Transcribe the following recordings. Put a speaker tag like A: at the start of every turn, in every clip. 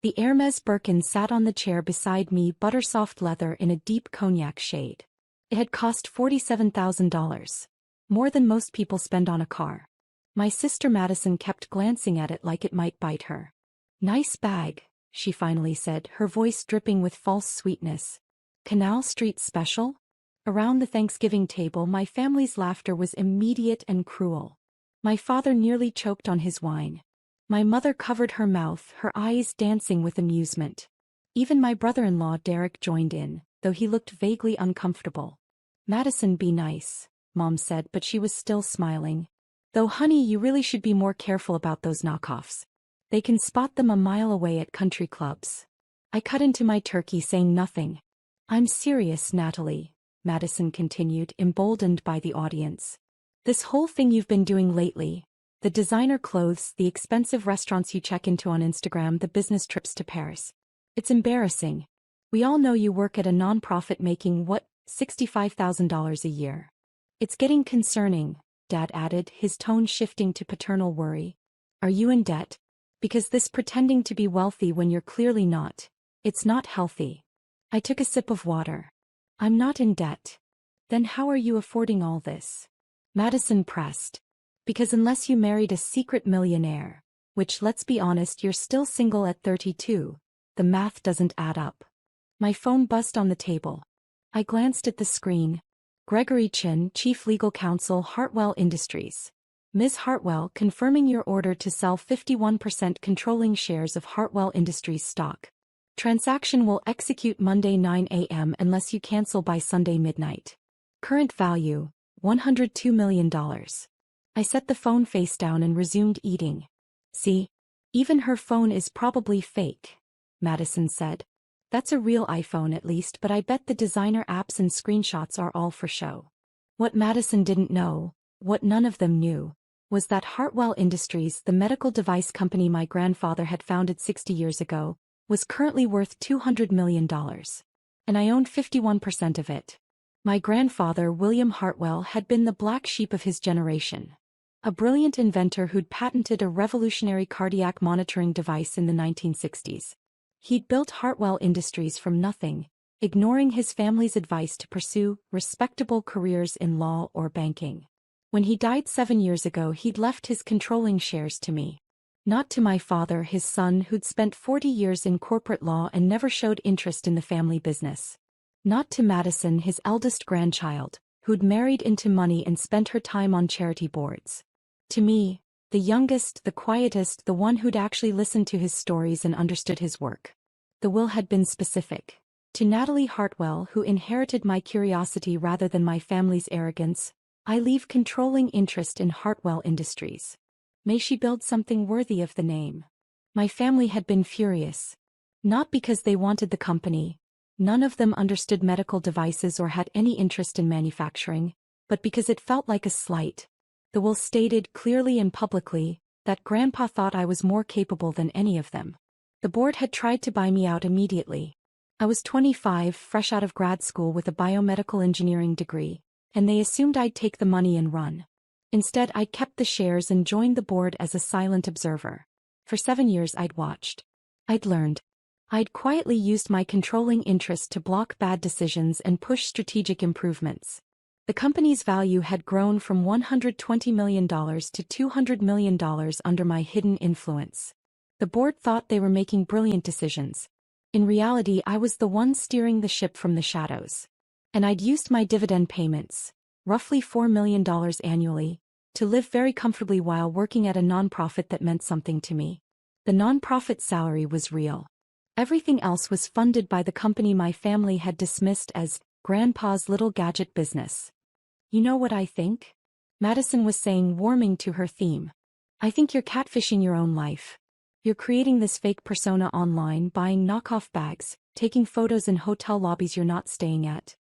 A: The Hermes Birkin sat on the chair beside me, buttersoft leather in a deep cognac shade. It had cost $47,000. More than most people spend on a car. My sister Madison kept glancing at it like it might bite her. "Nice bag," she finally said, her voice dripping with false sweetness. "Canal Street special?" Around the Thanksgiving table my family's laughter was immediate and cruel. My father nearly choked on his wine. My mother covered her mouth, her eyes dancing with amusement. Even my brother-in-law Derek joined in, though he looked vaguely uncomfortable. "Madison, be nice," Mom said, but she was still smiling. "Though honey, you really should be more careful about those knockoffs. They can spot them a mile away at country clubs." I cut into my turkey, saying nothing. "I'm serious, Natalie," Madison continued, emboldened by the audience. "This whole thing you've been doing lately, the designer clothes, the expensive restaurants you check into on Instagram, the business trips to Paris. It's embarrassing. We all know you work at a nonprofit making, what, $65,000 a year. It's getting concerning," Dad added, his tone shifting to paternal worry. "Are you in debt? Because this pretending to be wealthy when you're clearly not, it's not healthy." I took a sip of water. "I'm not in debt." "Then how are you affording all this?" Madison pressed. "Because unless you married a secret millionaire, which, let's be honest, you're still single at 32, the math doesn't add up." My phone buzzed on the table. I glanced at the screen. "Gregory Chin, Chief Legal Counsel, Hartwell Industries. Ms. Hartwell, confirming your order to sell 51% controlling shares of Hartwell Industries stock. Transaction will execute Monday 9 a.m. unless you cancel by Sunday midnight. Current value, $102 million. I set the phone face down and resumed eating. "See? Even her phone is probably fake," Madison said. "That's a real iPhone at least, but I bet the designer apps and screenshots are all for show." What Madison didn't know, what none of them knew, was that Hartwell Industries, the medical device company my grandfather had founded 60 years ago, was currently worth $200 million. And I owned 51% of it. My grandfather, William Hartwell, had been the black sheep of his generation. A brilliant inventor who'd patented a revolutionary cardiac monitoring device in the 1960s. He'd built Hartwell Industries from nothing, ignoring his family's advice to pursue respectable careers in law or banking. When he died 7 years ago, he'd left his controlling shares to me. Not to my father, his son, who'd spent 40 years in corporate law and never showed interest in the family business. Not to Madison, his eldest grandchild, who'd married into money and spent her time on charity boards. To me, the youngest, the quietest, the one who'd actually listened to his stories and understood his work. The will had been specific. To Natalie Hartwell, who inherited my curiosity rather than my family's arrogance, I leave controlling interest in Hartwell Industries. May she build something worthy of the name. My family had been furious. Not because they wanted the company. None of them understood medical devices or had any interest in manufacturing, but because it felt like a slight. The will stated clearly and publicly that Grandpa thought I was more capable than any of them. The board had tried to buy me out immediately. I was 25, fresh out of grad school with a biomedical engineering degree, and they assumed I'd take the money and run. Instead, I kept the shares and joined the board as a silent observer. For 7 years I'd watched. I'd learned. I'd quietly used my controlling interest to block bad decisions and push strategic improvements. The company's value had grown from $120 million to $200 million under my hidden influence. The board thought they were making brilliant decisions. In reality, I was the one steering the ship from the shadows. And I'd used my dividend payments, roughly $4 million annually, to live very comfortably while working at a nonprofit that meant something to me. The nonprofit salary was real. Everything else was funded by the company my family had dismissed as Grandpa's little gadget business. "You know what I think?" Madison was saying, warming to her theme. "I think you're catfishing your own life. You're creating this fake persona online, buying knockoff bags, taking photos in hotel lobbies you're not staying at."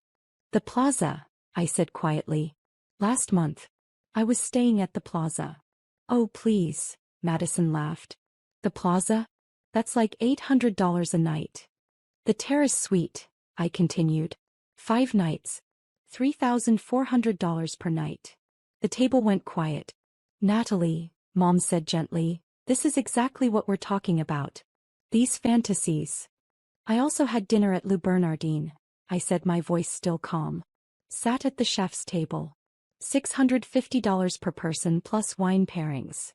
A: "The Plaza," I said quietly. "Last month. I was staying at the Plaza." "Oh please," Madison laughed. "The Plaza? That's like $800 a night." "The Terrace Suite," I continued. 5 nights. $3,400 per night." The table went quiet. "Natalie," Mom said gently, "this is exactly what we're talking about. These fantasies. I also had dinner at Le Bernardin, I said, my voice still calm. Sat at the chef's table. $650 per person plus wine pairings.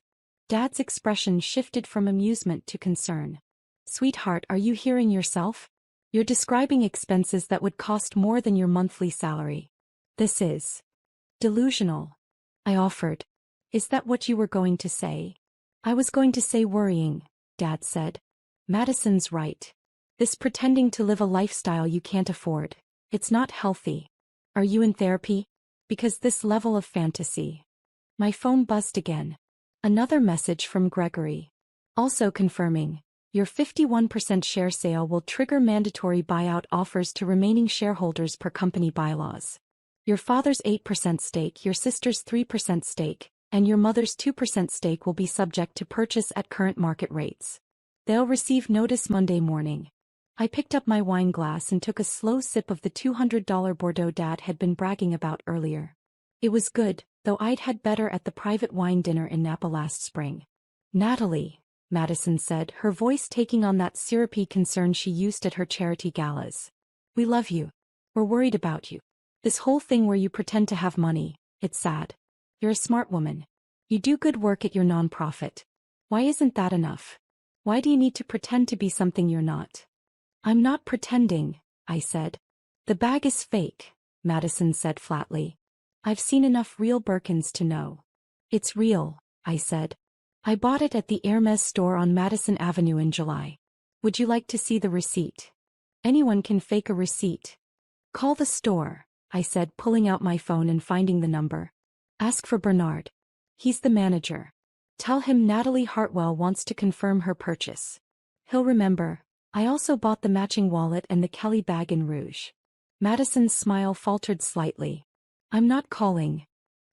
A: Dad's expression shifted from amusement to concern. Sweetheart, are you hearing yourself? You're describing expenses that would cost more than your monthly salary. This is delusional, I offered. Is that what you were going to say? I was going to say worrying, Dad said. Madison's right. This pretending to live a lifestyle you can't afford, it's not healthy. Are you in therapy? Because this level of fantasy. My phone buzzed again. Another message from Gregory. Also confirming, your 51% share sale will trigger mandatory buyout offers to remaining shareholders per company bylaws. Your father's 8% stake, your sister's 3% stake, and your mother's 2% stake will be subject to purchase at current market rates. They'll receive notice Monday morning. I picked up my wine glass and took a slow sip of the $200 Bordeaux Dad had been bragging about earlier. It was good, though I'd had better at the private wine dinner in Napa last spring. Natalie, Madison said, her voice taking on that syrupy concern she used at her charity galas. We love you. We're worried about you. This whole thing where you pretend to have money, it's sad. You're a smart woman. You do good work at your nonprofit. Why isn't that enough? Why do you need to pretend to be something you're not? I'm not pretending, I said. The bag is fake, Madison said flatly. I've seen enough real Birkins to know. It's real, I said. I bought it at the Hermes store on Madison Avenue in July. Would you like to see the receipt? Anyone can fake a receipt. Call the store, I said, pulling out my phone and finding the number. Ask for Bernard. He's the manager. Tell him Natalie Hartwell wants to confirm her purchase. He'll remember. I also bought the matching wallet and the Kelly bag in rouge. Madison's smile faltered slightly. I'm not calling.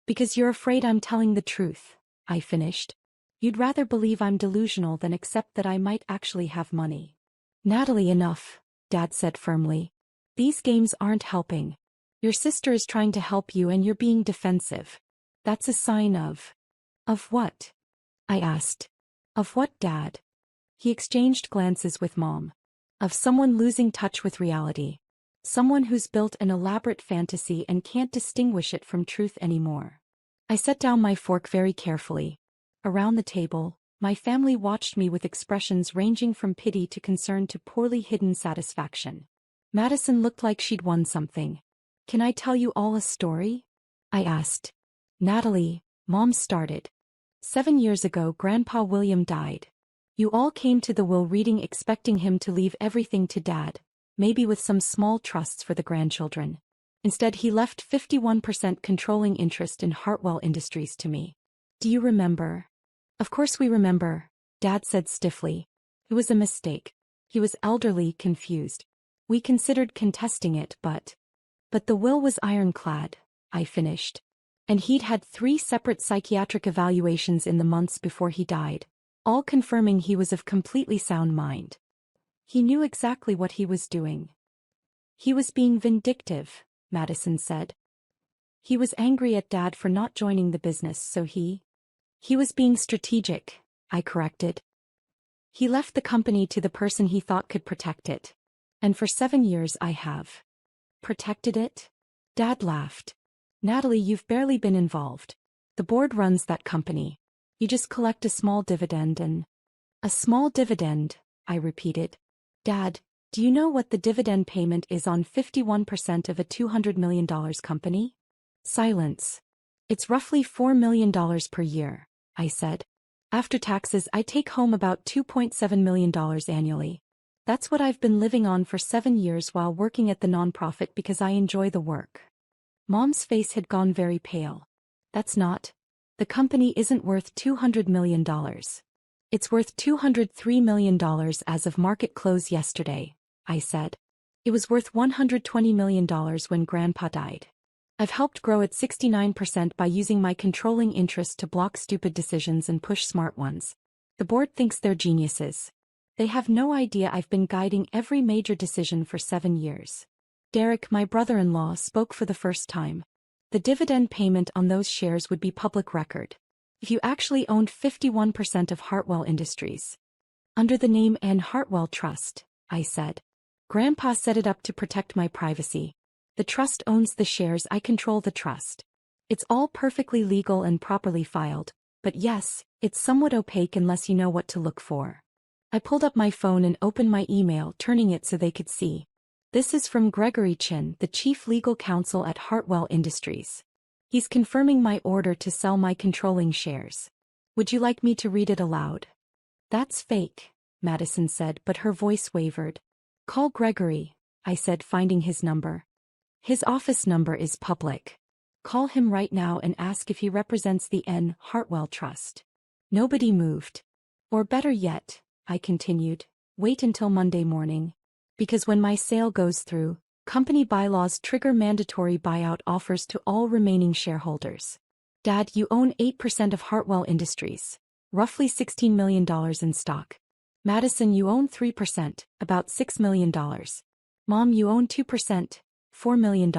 A: Because you're afraid I'm telling the truth, I finished. You'd rather believe I'm delusional than accept that I might actually have money. Natalie, enough, Dad said firmly. These games aren't helping. Your sister is trying to help you and you're being defensive. That's a sign of... Of what? I asked. Of what, Dad? He exchanged glances with Mom. Of someone losing touch with reality. Someone who's built an elaborate fantasy and can't distinguish it from truth anymore. I set down my fork very carefully. Around the table, my family watched me with expressions ranging from pity to concern to poorly hidden satisfaction. Madison looked like she'd won something. Can I tell you all a story? I asked. Natalie, Mom started. 7 years ago, Grandpa William died. You all came to the will reading expecting him to leave everything to Dad, maybe with some small trusts for the grandchildren. Instead, he left 51% controlling interest in Hartwell Industries to me. Do you remember? Of course we remember, Dad said stiffly. It was a mistake. He was elderly, confused. We considered contesting it, but the will was ironclad, I finished. And he'd had 3 separate psychiatric evaluations in the months before he died, all confirming he was of completely sound mind. He knew exactly what he was doing. He was being vindictive, Madison said. He was angry at Dad for not joining the business, so he was being strategic, I corrected. He left the company to the person he thought could protect it. And for 7 years I have protected it? Dad laughed. Natalie, you've barely been involved. The board runs that company. You just collect a small dividend and... A small dividend, I repeated. Dad, do you know what the dividend payment is on 51% of a $200 million company? Silence. It's roughly $4 million per year, I said. After taxes, I take home about $2.7 million annually. That's what I've been living on for 7 years while working at the nonprofit because I enjoy the work. Mom's face had gone very pale. That's not. The company isn't worth $200 million. It's worth $203 million as of market close yesterday, I said. It was worth $120 million when Grandpa died. I've helped grow it 69% by using my controlling interest to block stupid decisions and push smart ones. The board thinks they're geniuses. They have no idea I've been guiding every major decision for 7 years. Derek, my brother-in-law, spoke for the first time. The dividend payment on those shares would be public record. If you actually owned 51% of Hartwell Industries. Under the name Anne Hartwell Trust, I said. Grandpa set it up to protect my privacy. The trust owns the shares, I control the trust. It's all perfectly legal and properly filed, but yes, it's somewhat opaque unless you know what to look for. I pulled up my phone and opened my email, turning it so they could see. This is from Gregory Chin, the chief legal counsel at Hartwell Industries. He's confirming my order to sell my controlling shares. Would you like me to read it aloud? That's fake, Madison said, but her voice wavered. Call Gregory, I said, finding his number. His office number is public. Call him right now and ask if he represents the N. Hartwell Trust. Nobody moved. Or better yet, I continued, wait until Monday morning. Because when my sale goes through, company bylaws trigger mandatory buyout offers to all remaining shareholders. Dad, you own 8% of Hartwell Industries, roughly $16 million in stock. Madison, you own 3%, about $6 million. Mom, you own 2%, $4 million.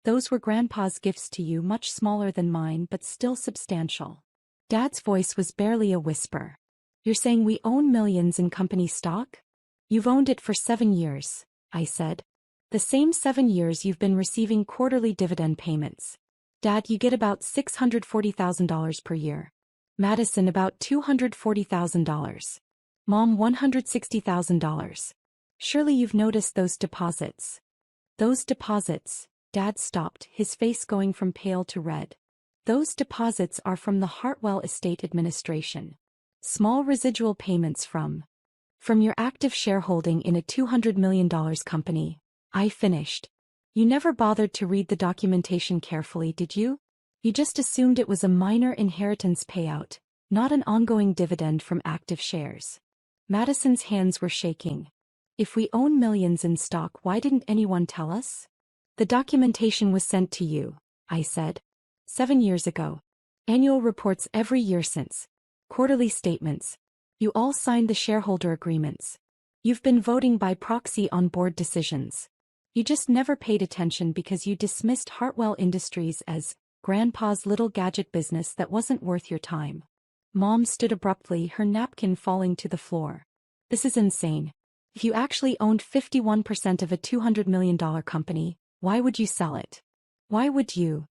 A: Those were Grandpa's gifts to you, much smaller than mine but still substantial. Dad's voice was barely a whisper. You're saying we own millions in company stock? You've owned it for 7 years, I said. The same 7 years you've been receiving quarterly dividend payments. Dad, you get about $640,000 per year. Madison, about $240,000. Mom, $160,000. Surely you've noticed those deposits. Those deposits, Dad stopped, his face going from pale to red. Those deposits are from the Hartwell Estate Administration. Small residual payments from your active shareholding in a $200 million company. I finished. You never bothered to read the documentation carefully, did you? You just assumed it was a minor inheritance payout, not an ongoing dividend from active shares. Madison's hands were shaking. If we own millions in stock, why didn't anyone tell us? The documentation was sent to you, I said. 7 years ago. Annual reports every year since. Quarterly statements. You all signed the shareholder agreements. You've been voting by proxy on board decisions. You just never paid attention because you dismissed Hartwell Industries as Grandpa's little gadget business that wasn't worth your time. Mom stood abruptly, her napkin falling to the floor. This is insane. If you actually owned 51% of a $200 million company, why would you sell it? Why would you?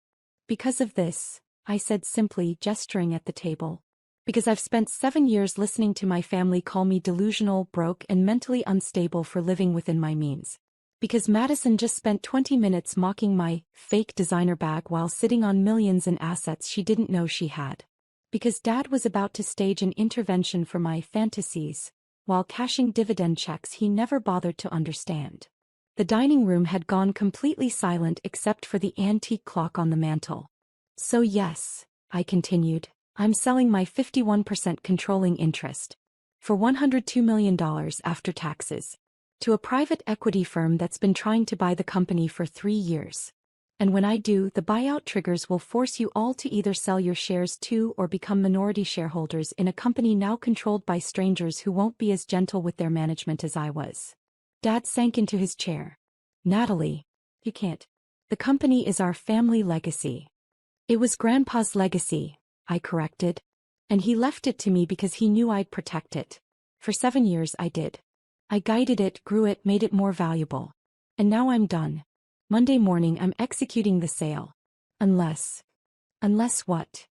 A: Because of this, I said simply, gesturing at the table. Because I've spent 7 years listening to my family call me delusional, broke, and mentally unstable for living within my means. Because Madison just spent 20 minutes mocking my fake designer bag while sitting on millions in assets she didn't know she had. Because Dad was about to stage an intervention for my fantasies, while cashing dividend checks he never bothered to understand. The dining room had gone completely silent except for the antique clock on the mantel. So yes, I continued, I'm selling my 51% controlling interest for $102 million after taxes to a private equity firm that's been trying to buy the company for 3 years. And when I do, the buyout triggers will force you all to either sell your shares to or become minority shareholders in a company now controlled by strangers who won't be as gentle with their management as I was. Dad sank into his chair. Natalie, you can't. The company is our family legacy. It was Grandpa's legacy, I corrected. And he left it to me because he knew I'd protect it. For 7 years I did. I guided it, grew it, made it more valuable. And now I'm done. Monday morning I'm executing the sale. Unless what?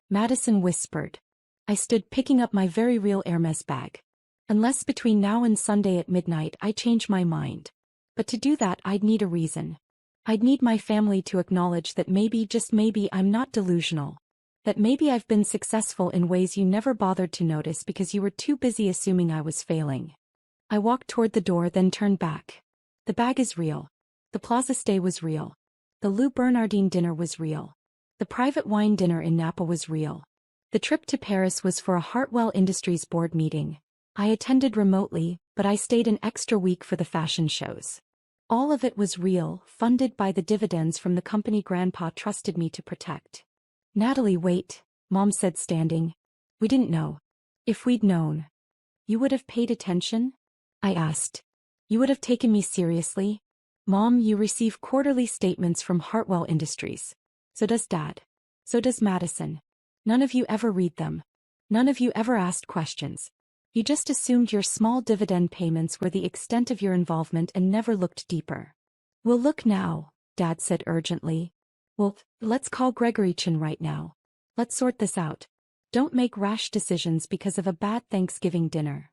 A: Madison whispered. I stood picking up my very real Hermes bag. Unless between now and Sunday at midnight I change my mind. But to do that I'd need a reason. I'd need my family to acknowledge that maybe, just maybe, I'm not delusional. That maybe I've been successful in ways you never bothered to notice because you were too busy assuming I was failing. I walked toward the door, then turned back. The bag is real. The plaza stay was real. The Lou Bernardine dinner was real. The private wine dinner in Napa was real. The trip to Paris was for a Hartwell Industries board meeting. I attended remotely, but I stayed an extra week for the fashion shows. All of it was real, funded by the dividends from the company Grandpa trusted me to protect. Natalie, wait, Mom said, standing. We didn't know. If we'd known. You would have paid attention? I asked. You would have taken me seriously? Mom, you receive quarterly statements from Hartwell Industries. So does Dad. So does Madison. None of you ever read them. None of you ever asked questions. You just assumed your small dividend payments were the extent of your involvement and never looked deeper. We'll look now, Dad said urgently. Well, let's call Gregory Chin right now. Let's sort this out. Don't make rash decisions because of a bad Thanksgiving dinner.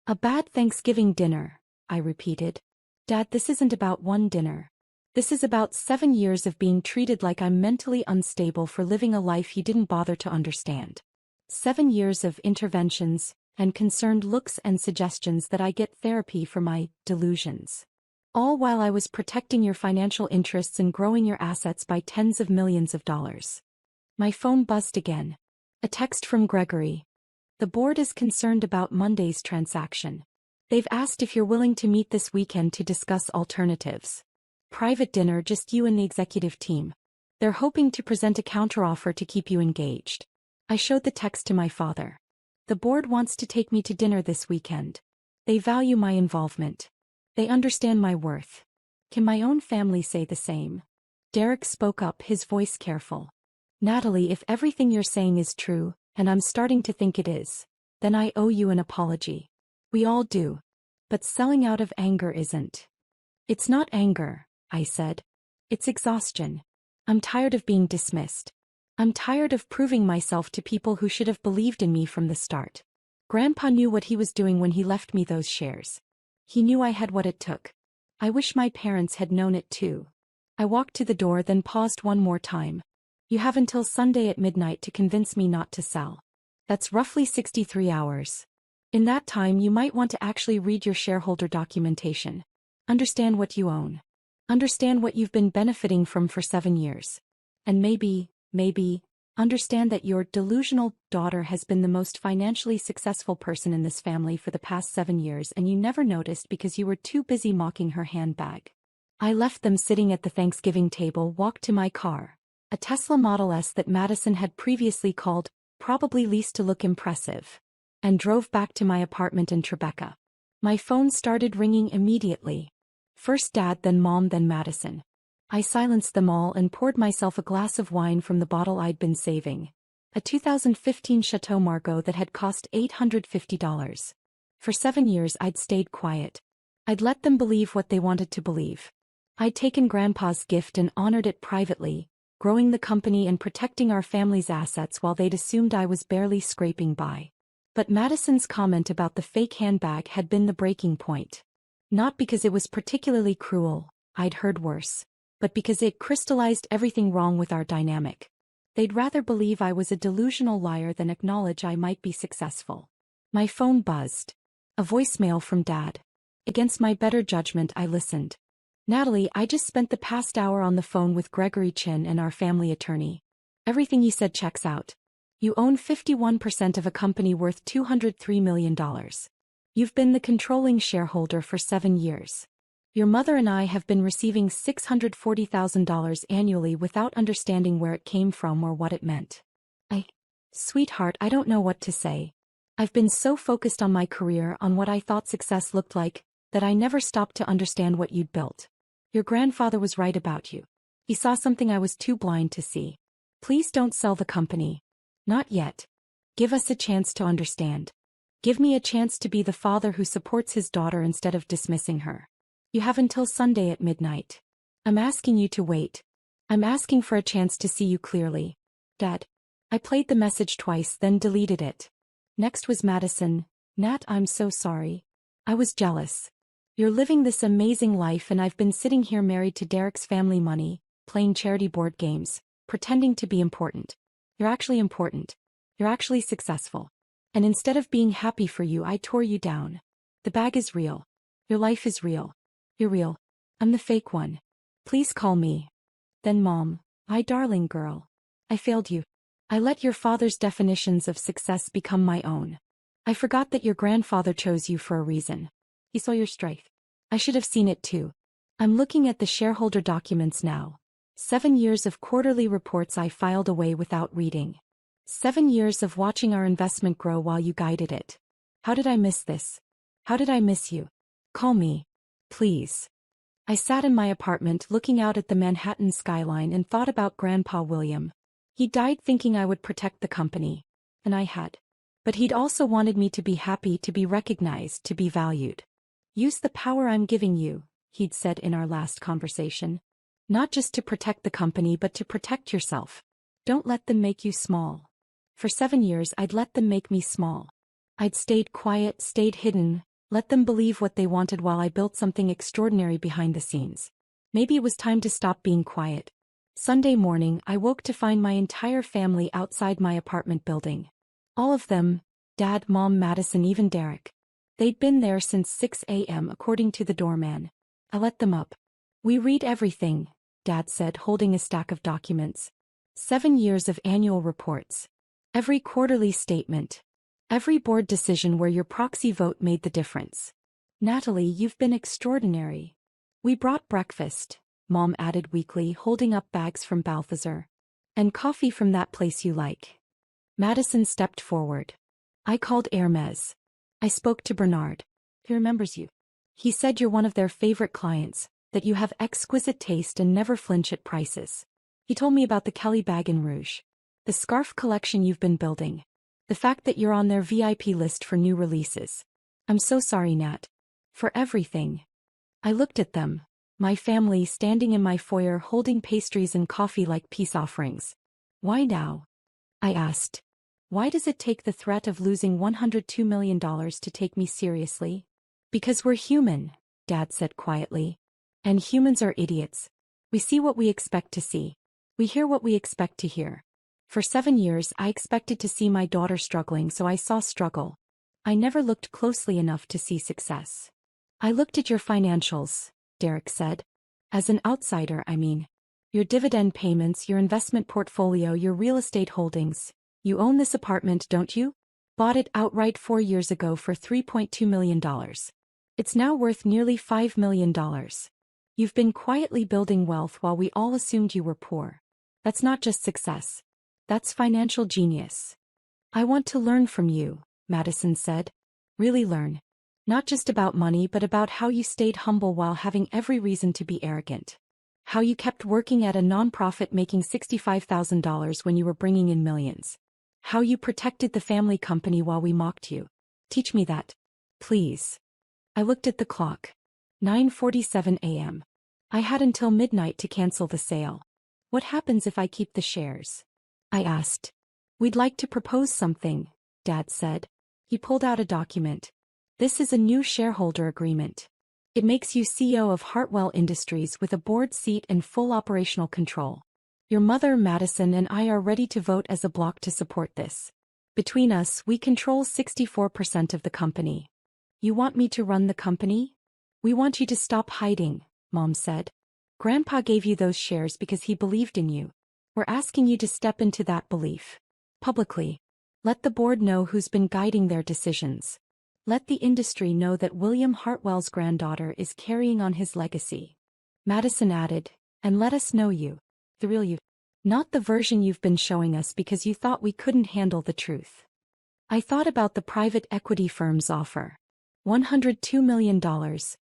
A: A bad Thanksgiving dinner, I repeated. Dad, this isn't about one dinner. This is about 7 years of being treated like I'm mentally unstable for living a life you didn't bother to understand. 7 years of interventions and concerned looks and suggestions that I get therapy for my delusions. All while I was protecting your financial interests and growing your assets by tens of millions of dollars. My phone buzzed again. A text from Gregory. The board is concerned about Monday's transaction. They've asked if you're willing to meet this weekend to discuss alternatives. Private dinner, just you and the executive team. They're hoping to present a counteroffer to keep you engaged. I showed the text to my father. The board wants to take me to dinner this weekend. They value my involvement. They understand my worth. Can my own family say the same? Derek spoke up, his voice careful. Natalie, if everything you're saying is true, and I'm starting to think it is, then I owe you an apology. We all do. But selling out of anger isn't. It's not anger, I said. It's exhaustion. I'm tired of being dismissed. I'm tired of proving myself to people who should have believed in me from the start. Grandpa knew what he was doing when he left me those shares. He knew I had what it took. I wish my parents had known it too. I walked to the door, then paused one more time. You have until Sunday at midnight to convince me not to sell. That's roughly 63 hours. In that time you might want to actually read your shareholder documentation. Understand what you own. Understand what you've been benefiting from for 7 years. And maybe, understand that your delusional daughter has been the most financially successful person in this family for the past 7 years and you never noticed because you were too busy mocking her handbag. I left them sitting at the Thanksgiving table, walked to my car, a Tesla Model S that Madison had previously called, probably leased to look impressive, and drove back to my apartment in Tribeca. My phone started ringing immediately. First Dad, then Mom, then Madison. I silenced them all and poured myself a glass of wine from the bottle I'd been saving. A 2015 Chateau Margaux that had cost $850. For 7 years I'd stayed quiet. I'd let them believe what they wanted to believe. I'd taken Grandpa's gift and honored it privately, growing the company and protecting our family's assets while they'd assumed I was barely scraping by. But Madison's comment about the fake handbag had been the breaking point. Not because it was particularly cruel, I'd heard worse, but because it crystallized everything wrong with our dynamic. They'd rather believe I was a delusional liar than acknowledge I might be successful. My phone buzzed. A voicemail from Dad. Against my better judgment, I listened. Natalie, I just spent the past hour on the phone with Gregory Chin and our family attorney. Everything you said checks out. You own 51% of a company worth $203 million. You've been the controlling shareholder for 7 years. Your mother and I have been receiving $640,000 annually without understanding where it came from or what it meant. Sweetheart, I don't know what to say. I've been so focused on my career, on what I thought success looked like, that I never stopped to understand what you'd built. Your grandfather was right about you. He saw something I was too blind to see. Please don't sell the company. Not yet. Give us a chance to understand. Give me a chance to be the father who supports his daughter instead of dismissing her. You have until Sunday at midnight. I'm asking you to wait. I'm asking for a chance to see you clearly. Dad. I played the message twice, then deleted it. Next was Madison. Nat, I'm so sorry. I was jealous. You're living this amazing life and I've been sitting here married to Derek's family money, playing charity board games, pretending to be important. You're actually important. You're actually successful. And instead of being happy for you, I tore you down. The bag is real. Your life is real. You're real. I'm the fake one. Please call me. Then Mom, my darling girl. I failed you. I let your father's definitions of success become my own. I forgot that your grandfather chose you for a reason. He saw your strength. I should have seen it too. I'm looking at the shareholder documents now. 7 years of quarterly reports I filed away without reading. 7 years of watching our investment grow while you guided it. How did I miss this? How did I miss you? Call me. Please. I sat in my apartment looking out at the Manhattan skyline and thought about Grandpa William. He died thinking I would protect the company. And I had. But he'd also wanted me to be happy, to be recognized, to be valued. Use the power I'm giving you, he'd said in our last conversation. Not just to protect the company but to protect yourself. Don't let them make you small. For 7 years I'd let them make me small. I'd stayed quiet, stayed hidden, let them believe what they wanted while I built something extraordinary behind the scenes. Maybe it was time to stop being quiet. Sunday morning I woke to find my entire family outside my apartment building. All of them, Dad, Mom, Madison, even Derek. They'd been there since 6 a.m. according to the doorman. I let them up. We read everything, Dad said, holding a stack of documents. 7 years of annual reports. Every quarterly statement. Every board decision where your proxy vote made the difference. Natalie, you've been extraordinary. We brought breakfast, Mom added weakly, holding up bags from Balthazar. And coffee from that place you like. Madison stepped forward. I called Hermes. I spoke to Bernard. He remembers you. He said you're one of their favorite clients, that you have exquisite taste and never flinch at prices. He told me about the Kelly bag in Rouge. The scarf collection you've been building. The fact that you're on their VIP list for new releases. I'm so sorry, Nat. For everything. I looked at them, my family standing in my foyer holding pastries and coffee like peace offerings. Why now? I asked. Why does it take the threat of losing $102 million to take me seriously? Because we're human, Dad said quietly. And humans are idiots. We see what we expect to see. We hear what we expect to hear. For 7 years I expected to see my daughter struggling, so I saw struggle. I never looked closely enough to see success. I looked at your financials, Derek said. As an outsider, I mean. Your dividend payments, your investment portfolio, your real estate holdings. You own this apartment, don't you? Bought it outright 4 years ago for $3.2 million. It's now worth nearly $5 million. You've been quietly building wealth while we all assumed you were poor. That's not just success. That's financial genius. I want to learn from you, Madison said. Really learn. Not just about money but about how you stayed humble while having every reason to be arrogant. How you kept working at a nonprofit making $65,000 when you were bringing in millions. How you protected the family company while we mocked you. Teach me that. Please. I looked at the clock. 9:47 a.m. I had until midnight to cancel the sale. What happens if I keep the shares? I asked. We'd like to propose something, Dad said. He pulled out a document. This is a new shareholder agreement. It makes you CEO of Hartwell Industries with a board seat and full operational control. Your mother, Madison, and I are ready to vote as a bloc to support this. Between us, we control 64% of the company. You want me to run the company? We want you to stop hiding, Mom said. Grandpa gave you those shares because he believed in you. We're asking you to step into that belief. Publicly. Let the board know who's been guiding their decisions. Let the industry know that William Hartwell's granddaughter is carrying on his legacy. Madison added, and let us know you. The real you. Not the version you've been showing us because you thought we couldn't handle the truth. I thought about the private equity firm's offer. $102 million,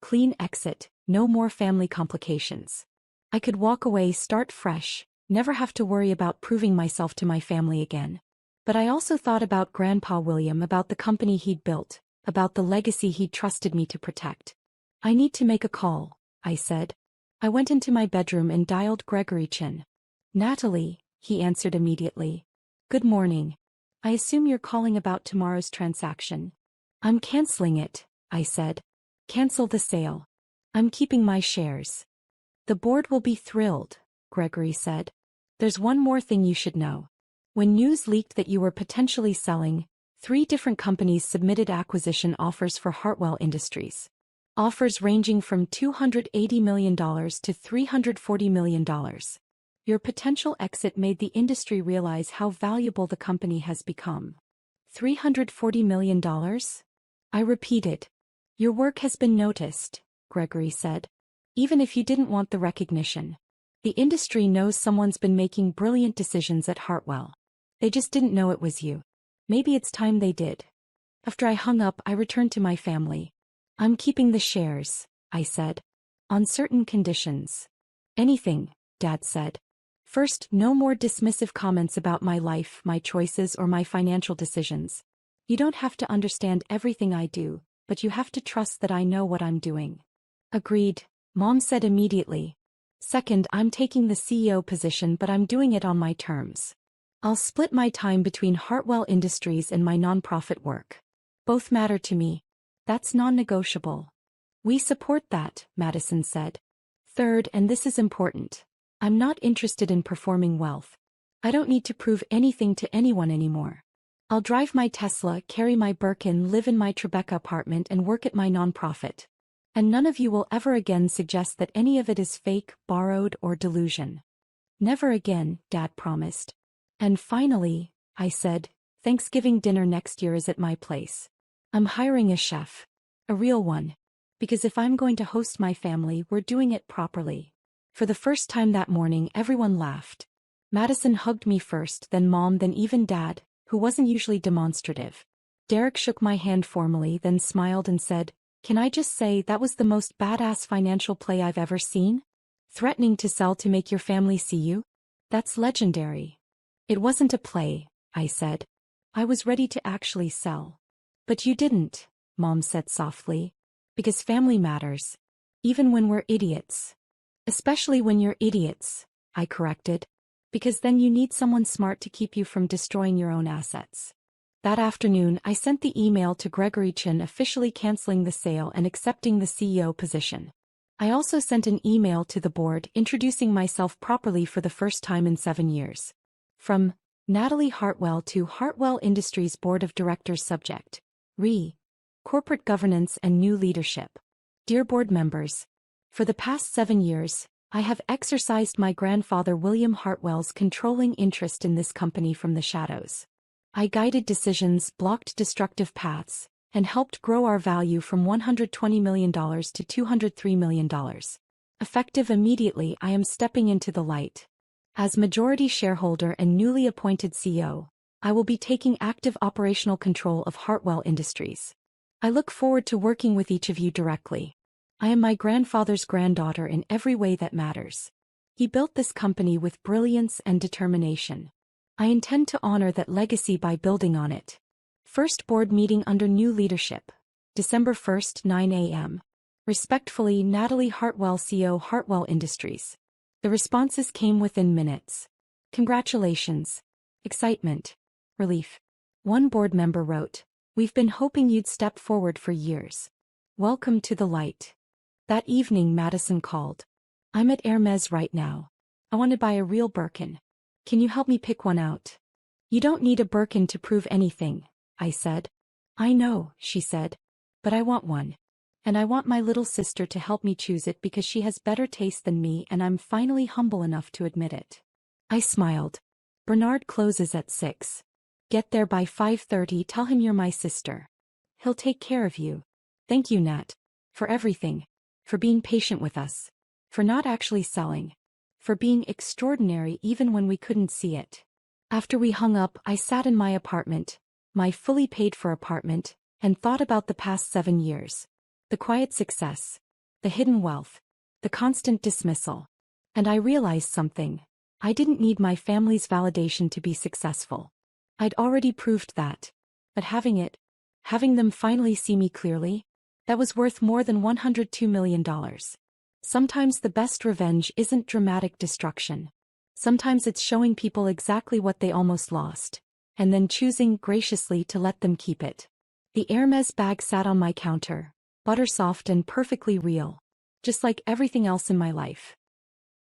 A: clean exit, no more family complications. I could walk away, start fresh, never have to worry about proving myself to my family again. But I also thought about Grandpa William, about the company he'd built, about the legacy he'd trusted me to protect. I need to make a call, I said. I went into my bedroom and dialed Gregory Chin. Natalie, he answered immediately. Good morning. I assume you're calling about tomorrow's transaction. I'm canceling it, I said. Cancel the sale. I'm keeping my shares. The board will be thrilled, Gregory said. There's one more thing you should know. When news leaked that you were potentially selling, 3 different companies submitted acquisition offers for Hartwell Industries. Offers ranging from $280 million to $340 million. Your potential exit made the industry realize how valuable the company has become. $340 million? I repeated. Your work has been noticed, Gregory said. Even if you didn't want the recognition. The industry knows someone's been making brilliant decisions at Hartwell. They just didn't know it was you. Maybe it's time they did. After I hung up, I returned to my family. I'm keeping the shares, I said. On certain conditions. Anything, Dad said. First, no more dismissive comments about my life, my choices, or my financial decisions. You don't have to understand everything I do, but you have to trust that I know what I'm doing. Agreed, Mom said immediately. Second, I'm taking the CEO position, but I'm doing it on my terms. I'll split my time between Hartwell Industries and my nonprofit work. Both matter to me. That's non-negotiable. We support that, Madison said. Third, and this is important, I'm not interested in performing wealth. I don't need to prove anything to anyone anymore. I'll drive my Tesla, carry my Birkin, live in my Tribeca apartment, and work at my nonprofit. And none of you will ever again suggest that any of it is fake, borrowed, or delusion. Never again, Dad promised. And finally, I said, Thanksgiving dinner next year is at my place. I'm hiring a chef. A real one. Because if I'm going to host my family, we're doing it properly. For the first time that morning, everyone laughed. Madison hugged me first, then Mom, then even Dad, who wasn't usually demonstrative. Derek shook my hand formally, then smiled and said, Can I just say that was the most badass financial play I've ever seen? Threatening to sell to make your family see you? That's legendary. It wasn't a play, I said. I was ready to actually sell. But you didn't, Mom said softly. Because family matters. Even when we're idiots. Especially when you're idiots, I corrected. Because then you need someone smart to keep you from destroying your own assets. That afternoon, I sent the email to Gregory Chin officially canceling the sale and accepting the CEO position. I also sent an email to the board introducing myself properly for the first time in 7 years. From Natalie Hartwell to Hartwell Industries Board of Directors. Subject: Corporate Governance and New Leadership. Dear board members, for the past 7 years, I have exercised my grandfather William Hartwell's controlling interest in this company from the shadows. I guided decisions, blocked destructive paths, and helped grow our value from $120 million to $203 million. Effective immediately, I am stepping into the light. As majority shareholder and newly appointed CEO, I will be taking active operational control of Hartwell Industries. I look forward to working with each of you directly. I am my grandfather's granddaughter in every way that matters. He built this company with brilliance and determination. I intend to honor that legacy by building on it. First board meeting under new leadership. December 1st, 9 a.m. Respectfully, Natalie Hartwell, CEO, Hartwell Industries. The responses came within minutes. Congratulations. Excitement. Relief. One board member wrote, We've been hoping you'd step forward for years. Welcome to the light. That evening, Madison called. I'm at Hermes right now. I want to buy a real Birkin. Can you help me pick one out? You don't need a Birkin to prove anything, I said. I know, she said. But I want one. And I want my little sister to help me choose it because she has better taste than me and I'm finally humble enough to admit it. I smiled. Bernard closes at 6. Get there by 5:30, tell him you're my sister. He'll take care of you. Thank you, Nat. For everything. For being patient with us. For not actually selling. For being extraordinary even when we couldn't see it. After we hung up, I sat in my apartment, my fully paid-for apartment, and thought about the past 7 years. The quiet success. The hidden wealth. The constant dismissal. And I realized something. I didn't need my family's validation to be successful. I'd already proved that. But having them finally see me clearly, that was worth more than $102 million. Sometimes the best revenge isn't dramatic destruction. Sometimes it's showing people exactly what they almost lost, and then choosing graciously to let them keep it. The Hermes bag sat on my counter, butter soft and perfectly real, just like everything else in my life.